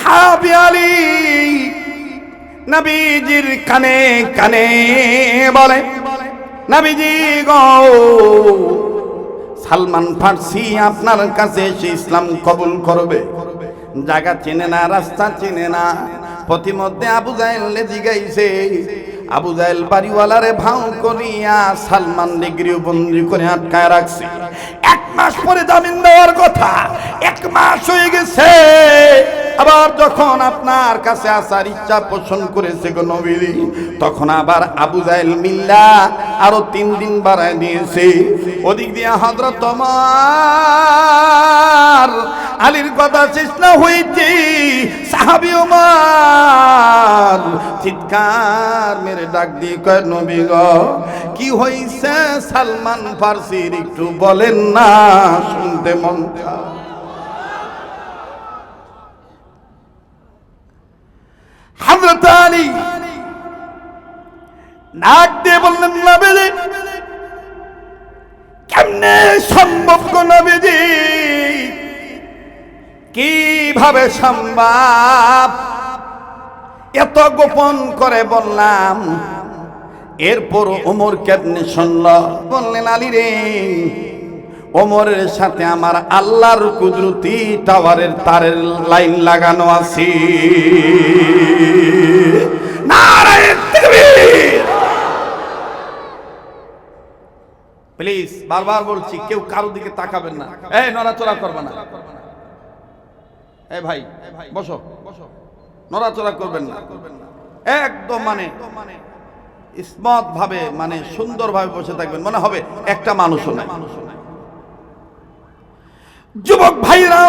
সাহাবী আলী নবীজির কানে কানে বলে, নবীজি গো, সালমান ফার্সি আপনার কাছে এসে ইসলাম কবুল করবে। জায়গা চেনে না, রাস্তা চেনে না। প্রতিমধ্যে আবু জাহেলে জিগাইছে, আবু জাহেল বাড়িওয়ালারে ভাও করিয়া সালমান ডিগ্রিও বন্দি করে আটকায় রাখছে। 1 মাস পরে জামিন দেওয়ার কথা, 1 মাস হয়ে গেছে। আবার যখন আপনার কাছে আসার ইচ্ছা পোষণ করেছে গো নবী, তখন আবার আবু জাহেল মিল্লা আরো 3 দিন বাড়ায় দিয়েছে। ওদিক দিয়ে হযরত ওমর আলীর কথা শেষ না হইতে সাহাবী ওমর চিৎকার মেরে ডাক দিয়ে কয়, নবী গো, কি হইছে সালমান ফার্সির একটু বলেন না, শুনতে মন চায়। হযরত আলী ডাক দিয়ে বললেন, নবীজি কেমনে সম্ভব গো নবীজি, কিভাবে সম্ভব? এত গোপন করে বললাম, এরপর ওমর কেমনে শুনল? বললেন, আলী রে, ওমরের সাথে আমার আল্লাহর কুদরতি টাওয়ারের তারের লাইন লাগানো আছে। নারায়ে তাকবীর। প্লিজ বারবার বলছি, কেউ কারো দিকে তাকাবেন না, এই নড়াচড়া করবে না। এই ভাই বসো, নড়াচড়া করবেন না, একদম মানে স্মার্ট ভাবে, মানে সুন্দর ভাবে বসে থাকবেন, মনে হবে একটা মানুষও নাই। যুবক ভাইরা,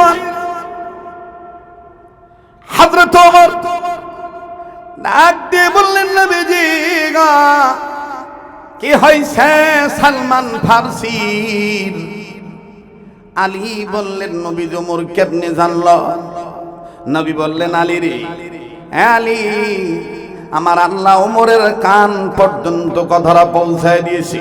হযরত ওমর ডাক দিয়ে বললেন, নবীজি গো, কি হইছে সালমান ফার্সির? আলী বললেন, নবী ওমর কেমনে জানল? নবী বললেন, আলী রে, আলী, আমার আল্লাহ ওমরের কান পর্যন্ত কথাটা পৌঁছায় দিয়েছি।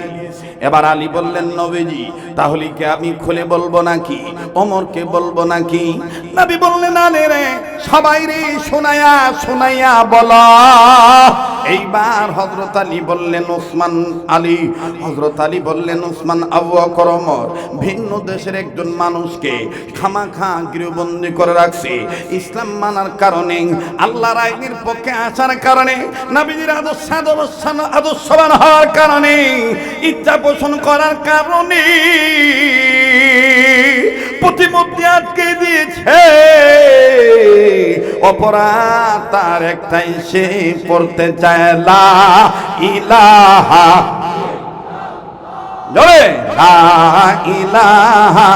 এবার আলী বললেন, নবীজি তাহলে কি আমি খুলে বলবো নাকি, ওমরকে বলবো নাকি? নবী বললেন, আলী রে, সবাই রে শোনায়া শোনায়া বলা। এইবার হযরত আলী বললেন, ওসমান আলী, হযরত আলী বললেন, ওসমান, আবু বকর, ওমর ভিন্ন দেশের একজন মানুষকে খামাখা গৃহবন্দী করে রাখছে ইসলাম মানার কারণে, আল্লাহর আইনের পক্ষে আসার কারণে, নবীজির আদর্শবান হওয়ার কারণে, ইচ্ছা পোষণ করার কারণে প্রতিমধ্যে আটকে দিয়েছে। অপরাধ তার একটাই, সে পড়তে চায় লা ইলাহা, জোরে লা ইলাহা,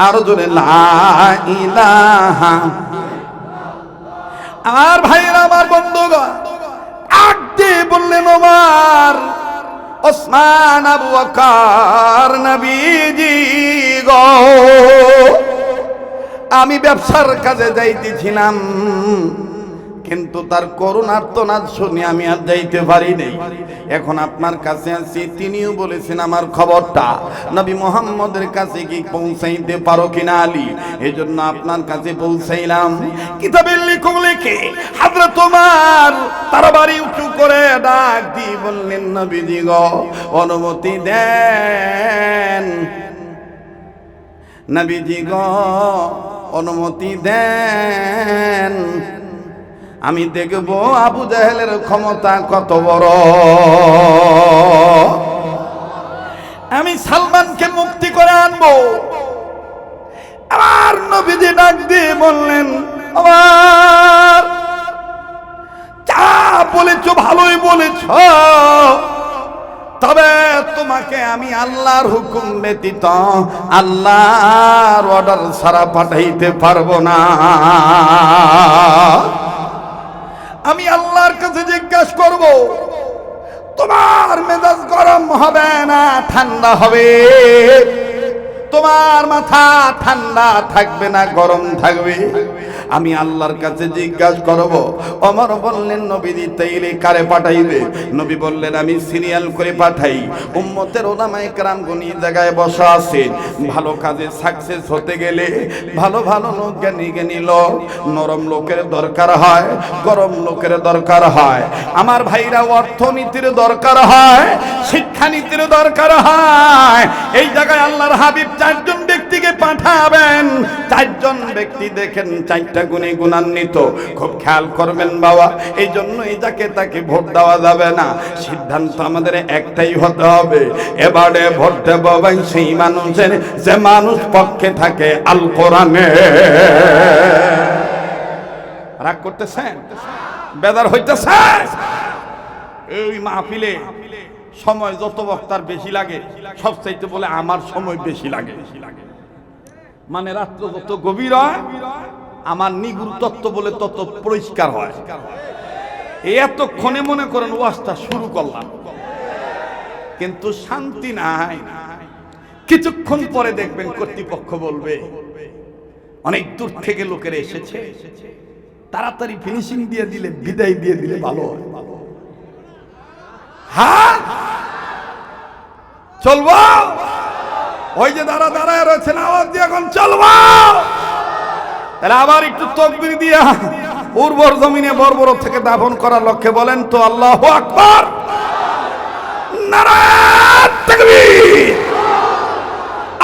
আরো জোরে লা ইলাহা। আর ভাইরা, আমার বন্ধুগণ, আটকে বললেন, ওমর, ওসমান, আবু বকর, নবীজি গো, আমি ব্যবসার কাজে যাইতেছিলাম, কিন্তু তার করুণার আর্তনাদ শুনে আমি আর যাইতে পারি নাই। এখন আপনার কাছে আছি, তিনিও বলেছেন আমার খবরটা নবী মুহাম্মদের কাছে কি পৌঁছাইতে পারো কিনা আলী, এই জন্য আপনার কাছে পৌঁছাইলাম। কিতাবের লেখক লেখে হযরত ওমর তার বাড়ি উঁচু করে ডাক দিয়ে বললেন, নবীজি গো, অনুমতি দেন, নবীজি গো, অনুমতি দেন, আমি দেখব আবু জাহেলের ক্ষমতা কত বড়। আমি সালমানকে মুক্তি করে আনবো। আমার নবীজি ডাক দিয়ে বললেন, আমার যা বলেছ ভালোই বলেছ, তবে তোমাকে আমি আল্লাহর হুকুম ব্যতীত আল্লাহর অর্ডার ছাড়া পাঠাইতে পারবো না। আমি আল্লাহর কাছে জিজ্ঞাসা করব, তোমার মেজাজ গরম হবে না ঠান্ডা হবে? তোমার মাথা ঠান্ডা থাকবে না গরম থাকবে। আমি আল্লাহর কাছে জিজ্ঞাসা করব। ওমর বললেন নবীজি তাইলে কারে পাঠাইবে? নবী বললেন আমি সিরিয়াল করে পাঠাই। উম্মতের উলামায়ে কেরাম গনি জায়গায় বসা আছে। ভালো কাজে সাকসেস হতে গেলে ভালো ভালো লোক, জ্ঞানী জ্ঞানী লোক, নরম লোকের দরকার হয়, গরম লোকের দরকার হয়। আমার ভাইরা অর্থনীতির দরকার হয়, শিক্ষানীতির দরকার হয়। এই জায়গায় আল্লাহর হাবিব চারজন ব্যক্তিকে পাঠাবেন। চারজন ব্যক্তি দেখেন চারটা গুণে গুণান্বিত। খুব খেয়াল করবেন বাবা, এই জন্য এই যাকে তাকে ভোট দেওয়া যাবে না। সিদ্ধান্ত আমাদের একটাই হতে হবে, এবারে ভোট দেব ভাই সেই মানুষের যে মানুষ পক্ষে থাকে আল কোরআনে। রাগ করতেছেন? বেদার হইতেছেন? এই মাহফিলে সময় যত বক্তার বেশি লাগে, সবচাইতে বলে আমার সময় বেশি লাগে। মানে রাত্র যত গভীর হয় আমার নিগুড় তত্ত্ব বলে তত পরিষ্কার হয়। এতক্ষণে মনে করেন ওয়াজটা শুরু করলাম, কিন্তু শান্তি নাই। কিছুক্ষণ পরে দেখবেন কর্তৃপক্ষ বলবে অনেক দূর থেকে লোকেরা এসেছে, তাড়াতাড়ি ফিনিশিং দিয়ে দিলে, বিদায় দিয়ে দিলে ভালো হয়। হ্যাঁ চলবো, ওই যে দাঁড়ায় রয়েছেন আওয়াজ দিয়ে এখন চলবো। তাহলে আবার একটু তাকবীর দিয়া উর্বর জমিনে বর্বর থেকে দাফন করার লক্ষ্যে বলেন তো আল্লাহু আকবার, নারায়ে তাকবীর।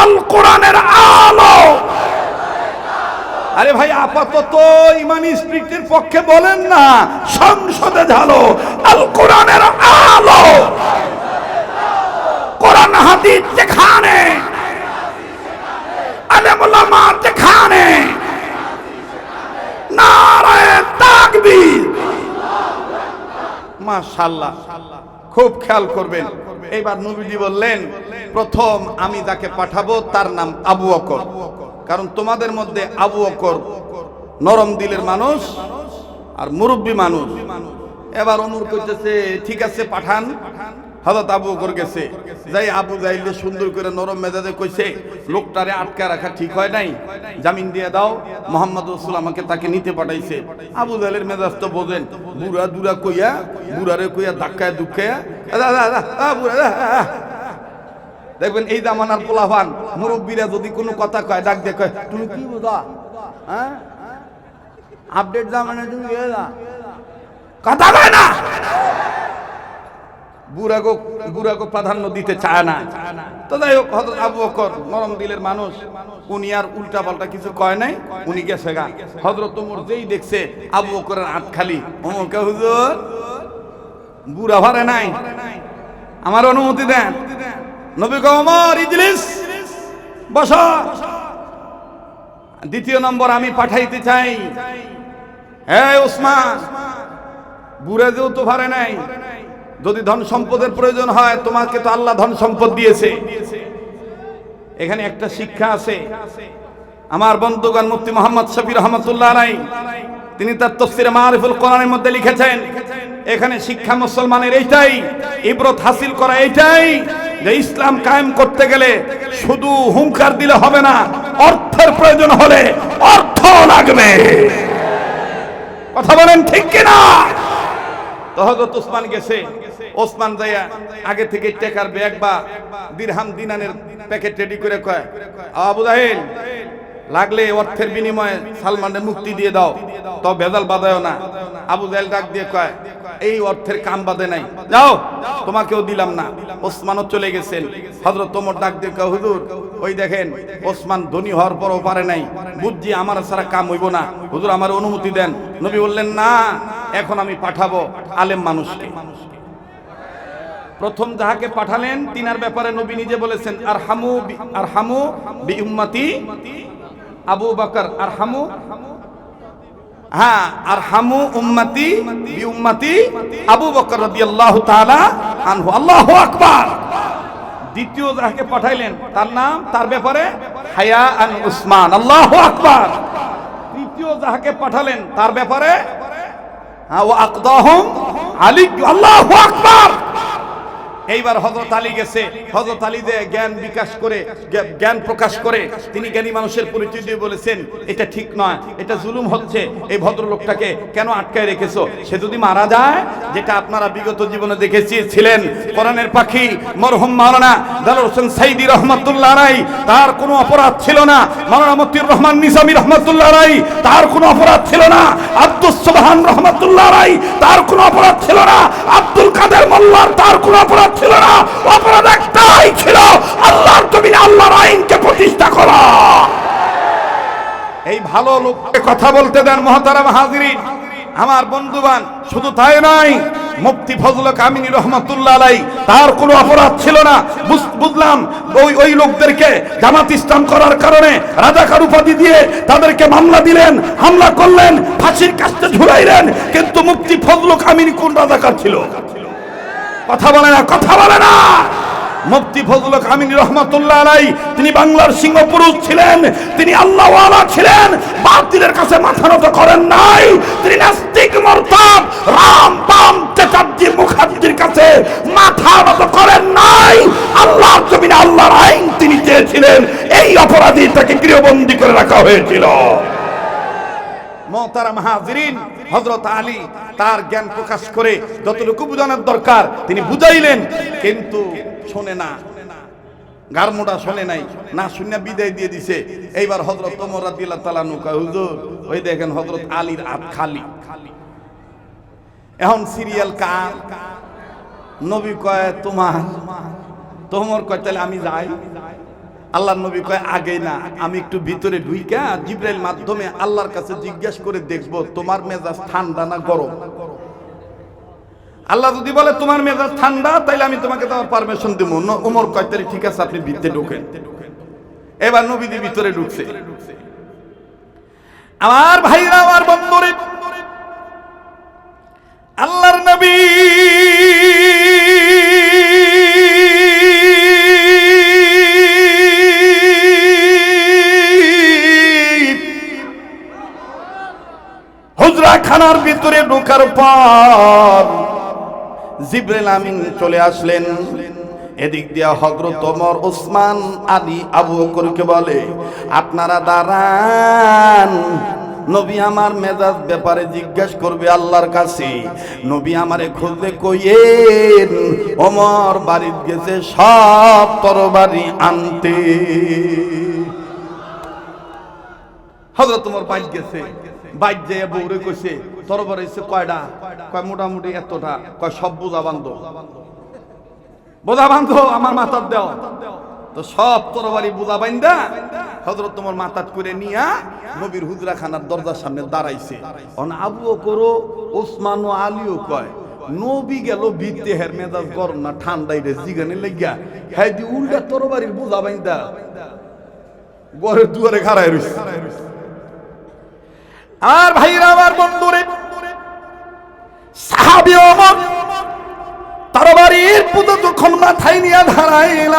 আল কোরআনের আলো। আরে ভাই আপাতত ইমানি স্পিরিটের পক্ষে বলেন না, সংসদে ঝালো আল কোরআনের আলো। কোরআন হাদিস যেখানে, আলেম ওলামা যেখানে, নারায়ে তাকবীর। মাশাআল্লাহ, খুব খেয়াল করবেন। এইবার নবীজি বললেন প্রথম আমি যাকে পাঠাবো তার নাম আবু বকর। কারণ তোমাদের মধ্যে আবু বকর নরম দিলের মানুষ আর মুরব্বী মানুষ। এবার ওমর কইতেছে ঠিক আছে পাঠান। হযরত আবু বকর গেছে, যাই আবু জাইলে সুন্দর করে নরম মেজাজে কইছে লোকটারে আটকা রাখা ঠিক হয় নাই, জামিন দিয়ে দাও। মুহাম্মদ রাসূল আমাকে তাকে নিতে পাঠাইছে। আবু জাইলের মেজাজ তো বোঝেন, বুড়া দুরা কইয়া, বুড়ারে কইয়া ধাক্কায় দুঃখায়া দেখবেন এই জামানার পোলাপান মুরব্বীরা যদি কোনো কথা কয় ডাক দিয়ে কয় তুমি কি বুঝা, হ্যাঁ আপডেট জামানা তুমি কথা কয় না। বুড়াগো প্রাধান্য দিতে চায় না। তো যাই হোক, হযরত আবু বকর নরম দিলের মানুষ, উনি আর উল্টা পাল্টা কিছু কয় নাই, উনি গেছে গা। হযরত ওমর যেই দেখছে আবু বকরের হাত খালি, ওমর কে হুজুর বুড়া ভরে নাই, আমার অনুমতি দেন। নবী কয় ওমর ইজলিস, বসো। দ্বিতীয় নম্বর আমি পাঠাইতে চাই, হে ওসমান, বুড়া যেও তো ভরে নাই, যদি ধন সম্পদের প্রয়োজন হয় তোমাকে তো আল্লাহ ধন সম্পদ দিয়েছে। এখানে একটা শিক্ষা আছে। আমার বন্ধুগণ মুফতি মুহাম্মদ শফি রহমাতুল্লাহ আলাইহি তিনি তার তাফসীরে মারিফুল কোরআনের মধ্যে লিখেছেন, এখানে শিক্ষা মুসলমানের এইটাই, ইবরত হাসিল করা এইটাই যে ইসলাম কায়েম করতে গেলে শুধু হুঙ্কার দিলে হবে না, অর্থের প্রয়োজন হলে অর্থ লাগবে। কথা বলেন ঠিক কিনা? তো হযরত ওসমান গেছে, ওসমান যাইয়া আগে থেকে টাকার ব্যাগ বা দিরহাম দিনারের প্যাকেট রেডি করে কয় আবু জাহেল লাগলে অর্থের বিনিময়ে সালমানের মুক্তি দিয়ে দাও, তো ভেজাল বাঁধায়ও না। আবু জাহেল ডাক দিয়ে কয় এই অর্থের কাম বাদে নাই, যাও তোমাকেও দিলাম না। ওসমানও চলে গেছেন। হযরত ওমর ডাক দিয়ে কয় হুজুর ওই দেখেন ওসমান ধনী হওয়ার পরও পারে নাই, বুঝছি আমার ছাড়া কাম হইব না, হুজুর আমার অনুমতি দেন। নবী বললেন না, এখন আমি পাঠাবো আলেম মানুষকে। প্রথম যাহাকে পাঠালেন তিনার ব্যাপারে নবী নিজে বলেছেন আরহামু বি উম্মতি আবু বকর, আরহামু, হ্যাঁ আরহামু উম্মতি বি উম্মতি আবু বকর রাদিয়াল্লাহু তাআলা আনহু। আল্লাহু আকবার। দ্বিতীয় যাহাকে পাঠাইলেন তার নাম, তার ব্যাপারে হায়া আন উসমান। আল্লাহু আকবার। তৃতীয় যাহাকে পাঠালেন তার ব্যাপারে ওয়া আকদাহুম আলী। আল্লাহু আকবার। এইবার হযরত আলী গেছে, হযরত আলী যে জ্ঞান বিকাশ করে জ্ঞান প্রকাশ করে তিনি জ্ঞানী মানুষের পরিচয় দিয়ে বলেছেন এটা ঠিক নয়, এটা জুলুম হচ্ছে, এই ভদ্রলোকটাকে কেন আটকায় রেখেছো? সে যদি মারা যায়, যেটা আপনারা বিগত জীবনে দেখেছিলেন, কোরআনের পাখি মরহুম মাওলানা দেলোয়ার হোসেন সাইদি রহমাতুল্লাহ আলাইহি, তার কোনো অপরাধ ছিল না। মাওলানা মতিউর রহমান নিজামী রহমাতুল্লাহ আলাইহি, তার কোনো অপরাধ ছিল না। আব্দুস সুবহান রহমাতুল্লাহ আলাইহি, তার কোনো অপরাধ ছিল না। আব্দুল কাদের মোল্লার তার কোনো অপরাধ ছিল না। অপরাধ একটাই ছিল, আল্লাহর জমিনে আল্লাহর আইনকে প্রতিষ্ঠা করা। এই ভালো লোককে কথা বলতে দেন মুহতারাম হাজিরিন, আমার বন্ধুবান। শুধু তাই নয়, মুফতি ফজলুল কামিনী রহমাতুল্লাহ আলাইহি, তার কোনো অপরাধ ছিল না। বুঝলাম ওই লোকদেরকে জামাত ইসলাম করার কারণে রাজাকার উপাধি দিয়ে তাদেরকে মামলা দিলেন, হামলা করলেন, ফাঁসির কাস্তে ঝুলাইলেন, কিন্তু মুফতি ফজলুল কামিনী কোন রাজাকার ছিল? কথা বলে না, কথা বলে না। মুফতি ফজলুল কামিনী রহমাতুল্লাহ আলাইহি তিনি বাংলার সিংহপুরুষ ছিলেন, তিনি আল্লাহওয়ালা ছিলেন, বাতিলের কাছে মাথা নত করেন নাই। তিনি নাস্তিক মুরতাদ রাম বাম তেতাব্দি মুখাদ্দির কাছে মাথা নত করেন নাই। আল্লাহর জমিনে আল্লাহর আইন তিনি চেয়েছিলেন, এই অপরাধী তাকে গৃহবন্দী করে রাখা হয়েছিল। মুহতারাম হাজিরিন, হযরত আলী তার জ্ঞান প্রকাশ করে যতটুকু বুঝানোর দরকার তিনি বুঝাইলেন, কিন্তু শোনে না, গারমোটা শোনে নাই, না শুনে বিদায় দিয়ে দিছে। এইবার হযরত ওমর রাদিয়াল্লাহু তাআলা কয়, হুজুর ওই দেখেন হযরত আলীর হাত খালি। এখন সিরিয়াল কার? নবী কয় তোমার, তোমর কয় তাহলে আমি যাই। আল্লাহর নবী কয় আগে না, আমি একটু ভিতরে ঢুইকা জিবরাইল মাধ্যমে আল্লাহর কাছে জিজ্ঞাসা করে দেখব তোমার মেজাজ ঠান্ডা না গরম। আল্লাহ যদি বলে তোমার মেজাজ ঠান্ডা, তাইলে আমি তোমাকে তোমার পারমিশন দেব। ওমর কয় তাহলে ঠিক আছে, আপনি ভিতরে ঢোকেন। এবার নবীজি ভিতরে ঢুকছে। আমার ভাইরা, আমার বন্ধুরা, আল্লাহর নবী হুজরা খানার ভিতরে ঢোকার পর জিবরাইল আমিন চলে আসলেন। এদিক দিয়া হযরত ওমর, ওসমান, আলী, আবু বকরকে বলে আপনারা দাঁড়ান, নবী আমার মেজাজ ব্যাপারে জিজ্ঞাসা করবে আল্লাহর কাছে। নবী আমারে খুঁজে কইয়েন ওমর বাড়িতে গেছে সব তরবারি আনতে। হযরত ওমর বাইরে গেছে, বাইর যে বউরে কইছে তরবারি হইছে কয়টা? কয় মোটামুটি এতটা। কয় সব বোঝা বান্ধব, বোঝা বান্ধব আমার মাথার দেও। তো সব তরবারি বোঝা বাইন্দা হযরত ওমর মাথাত করে নিয়া নবীর হুজরা খানার দরজার সামনে দাঁড়াইছে। অন আবু বকর, ওসমান ও আলীও কয় নবী গেল ভিতে, হের মেজাজ গরম না ঠান্ডাই রে জিগানে লাগিয়া, হ্যাঁ দি উল্টা তরবারির বোঝা বাইন্দা ঘরের দুয়ারে খাড়ায় রইছে। আর ভাইরা, আমার বন্ধুরে, সাহাবী ওমর তরবারির পুতো যখন মাথায় নিয়ে দাঁড়াইল,